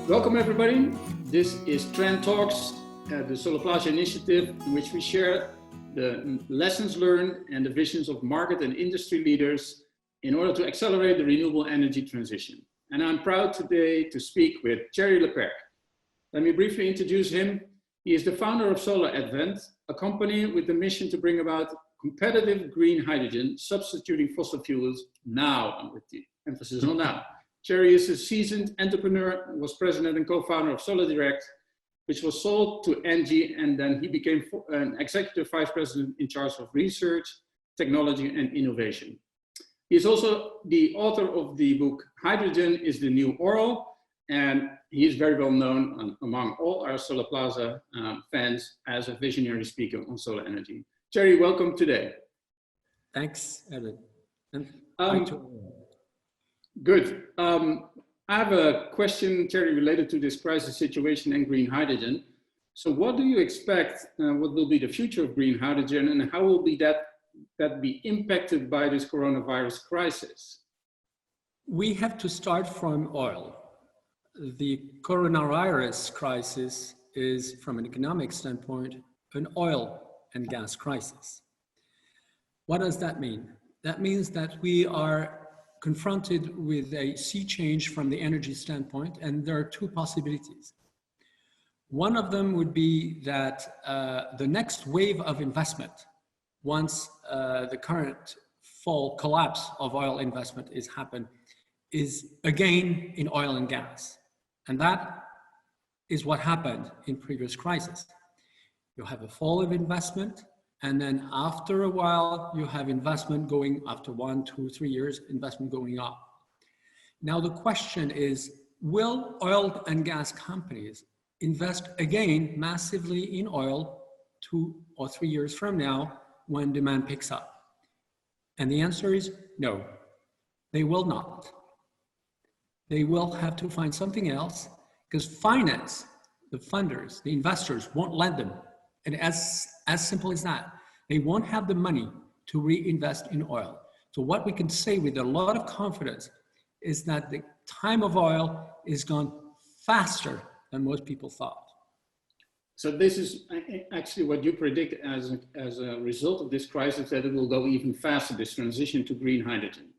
Welcome everybody. This is Trend Talks, the Solarplaza initiative in which we share the lessons learned and the visions of market and industry leaders in order to accelerate the renewable energy transition. And I'm proud today to speak with Thierry Lepercq. Let me briefly introduce him. He is the founder of Soladvent, a company with the mission to bring about competitive green hydrogen, substituting fossil fuels now, with the emphasis on now. Thierry is a seasoned entrepreneur and was president and co-founder of Soladvent, which was sold to 𝗁, and then he became an executive vice president in charge of research, technology, and innovation. He is also the author of the book Hydrogen is the New Oil, and he is very well known among all our Solarplaza fans as a visionary speaker on solar energy. Thierry, welcome today. Thanks, Edwin. Good. I have a question, Thierry, related to this crisis situation and green hydrogen. So what do you expect, what will be the future of green hydrogen, and how will that be impacted by this coronavirus crisis? We have to start from oil. The coronavirus crisis is, from an economic standpoint, an oil and gas crisis. What does that mean? That means that we are confronted with a sea change from the energy standpoint, and there are two possibilities. One of them would be that the next wave of investment, once the current full collapse of oil investment is happened, is again in oil and gas. And that is what happened in previous crises. You have a fall of investment, and then after a while, you have investment going, after 1, 2, 3 years, investment going up. Now the question is, will oil and gas companies invest again massively in oil 2 or 3 years from now when demand picks up? And the answer is no, they will not. They will have to find something else, because finance, the funders, the investors won't lend them. And as simple as that, they won't have the money to reinvest in oil. So what we can say with a lot of confidence is that the time of oil is gone faster than most people thought. So this is actually what you predict as a result of this crisis, that it will go even faster, this transition to green hydrogen.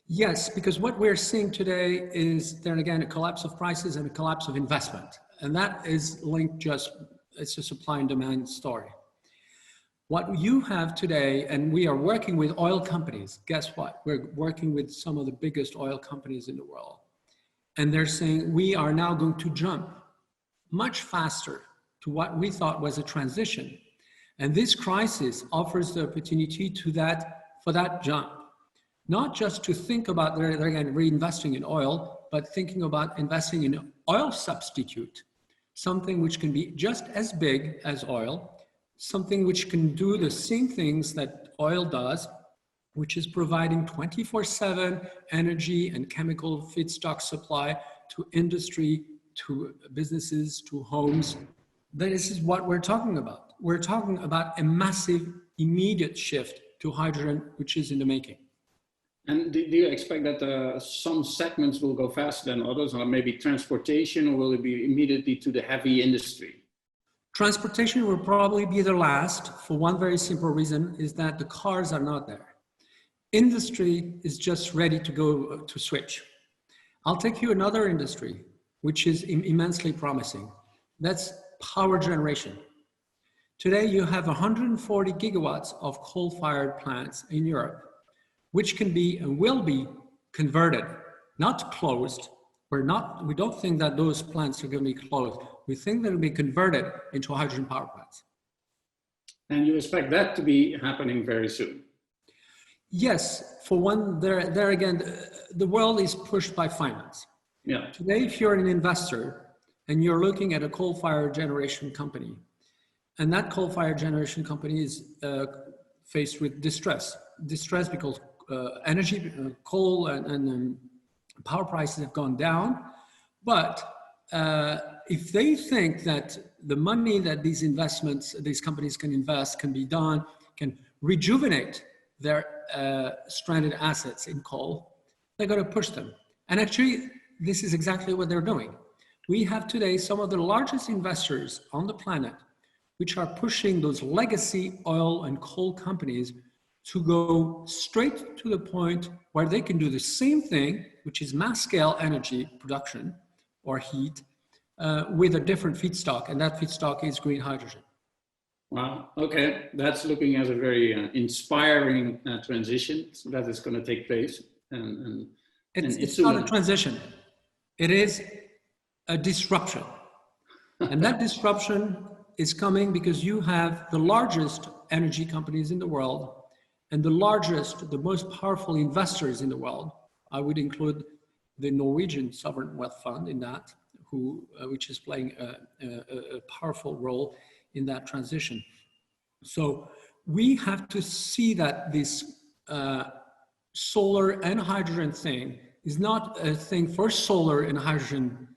Yes, because what we're seeing today is, then again, a collapse of prices and a collapse of investment. And that is linked it's a supply and demand story. What you have today, and we are working with oil companies, guess what? We're working with some of the biggest oil companies in the world. And they're saying, we are now going to jump much faster to what we thought was a transition. And this crisis offers the opportunity for that jump. Not just to think about, they're again reinvesting in oil, but thinking about investing in an oil substitute, something which can be just as big as oil, something which can do the same things that oil does, which is providing 24/7 energy and chemical feedstock supply to industry, to businesses, to homes. This is what we're talking about. We're talking about a massive, immediate shift to hydrogen, which is in the making. And do you expect that some segments will go faster than others, or maybe transportation, or will it be immediately to the heavy industry? Transportation will probably be the last, for one very simple reason, is that the cars are not there. Industry is just ready to go to switch. I'll take you another industry, which is immensely promising. That's power generation. Today, you have 140 gigawatts of coal-fired plants in Europe, which can be and will be converted, not closed. We don't think that those plants are going to be closed. We think that it'll be converted into hydrogen power plants. And you expect that to be happening very soon? Yes, for one, there again, the world is pushed by finance. Yeah. Today, if you're an investor and you're looking at a coal-fired generation company, and that coal-fired generation company is faced with distress because coal and power prices have gone down, but if they think that the money that these companies can invest can rejuvenate their stranded assets in coal, they're going to push them. And actually, this is exactly what they're doing. We have today some of the largest investors on the planet, which are pushing those legacy oil and coal companies to go straight to the point where they can do the same thing, which is mass scale energy production or heat, with a different feedstock, and that feedstock is green hydrogen. Wow, okay, that's looking as a very inspiring transition that is going to take place. It's not a transition, it is a disruption. And that disruption is coming because you have the largest energy companies in the world and the largest, the most powerful investors in the world. I would include the Norwegian Sovereign Wealth Fund in that, which is playing a powerful role in that transition. So we have to see that this solar and hydrogen thing is not a thing for solar and hydrogen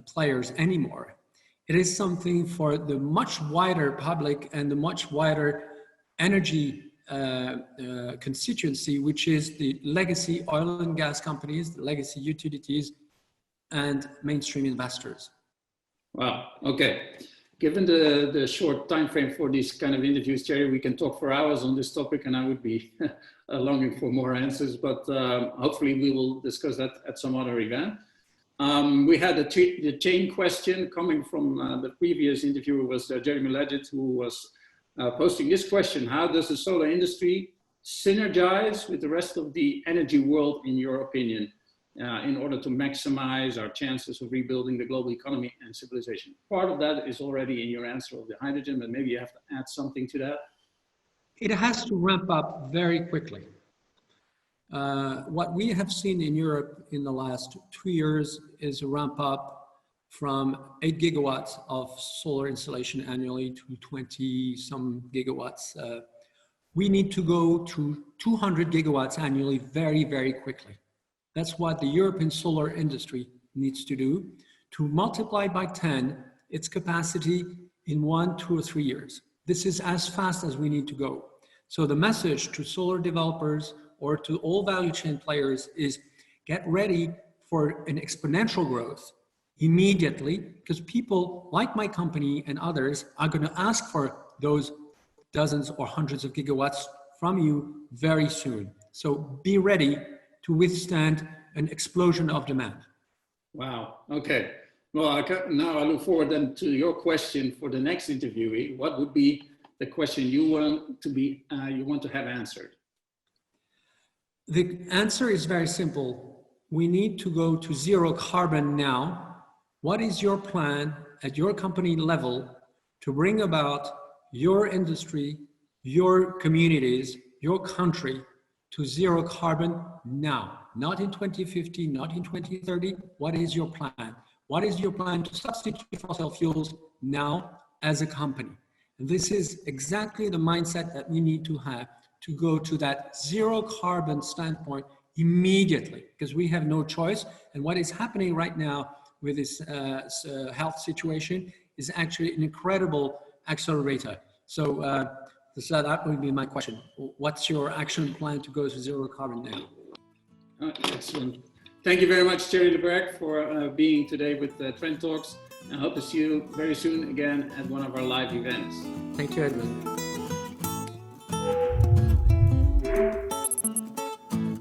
players anymore. It is something for the much wider public and the much wider energy constituency, which is the legacy oil and gas companies, the legacy utilities, and mainstream investors. Wow, okay. Given the short time frame for these kind of interviews, Thierry, we can talk for hours on this topic, and I would be longing for more answers, but hopefully we will discuss that at some other event. We had the chain question coming from the previous interviewer was Jeremy Leggett, who was posting this question: how does the solar industry synergize with the rest of the energy world, in your opinion, in order to maximize our chances of rebuilding the global economy and civilization? Part of that is already in your answer of the hydrogen, but maybe you have to add something to that. It has to ramp up very quickly. What we have seen in Europe in the last 2 years is a ramp up from 8 gigawatts of solar installation annually to 20 some gigawatts. We need to go to 200 gigawatts annually very, very quickly. That's what the European solar industry needs to do, to multiply by 10 its capacity in 1, 2, or 3 years. This is as fast as we need to go. So the message to solar developers or to all value chain players is get ready for an exponential growth immediately, because people like my company and others are going to ask for those dozens or hundreds of gigawatts from you very soon. So be ready to withstand an explosion of demand. Wow, okay. Well, now I look forward then to your question for the next interviewee. What would be the question you want to have answered? The answer is very simple. We need to go to zero carbon now. What is your plan at your company level to bring about your industry, your communities, your country to zero carbon now? Not in 2050, not in 2030. What is your plan? What is your plan to substitute fossil fuels now as a company? And this is exactly the mindset that we need to have to go to that zero carbon standpoint immediately, because we have no choice. And what is happening right now with this health situation is actually an incredible accelerator. So that would be my question. What's your action plan to go to zero carbon now? Excellent. Thank you very much, Thierry Lepercq, for being today with Trend Talks. I hope to see you very soon again at one of our live events. Thank you, Edwin.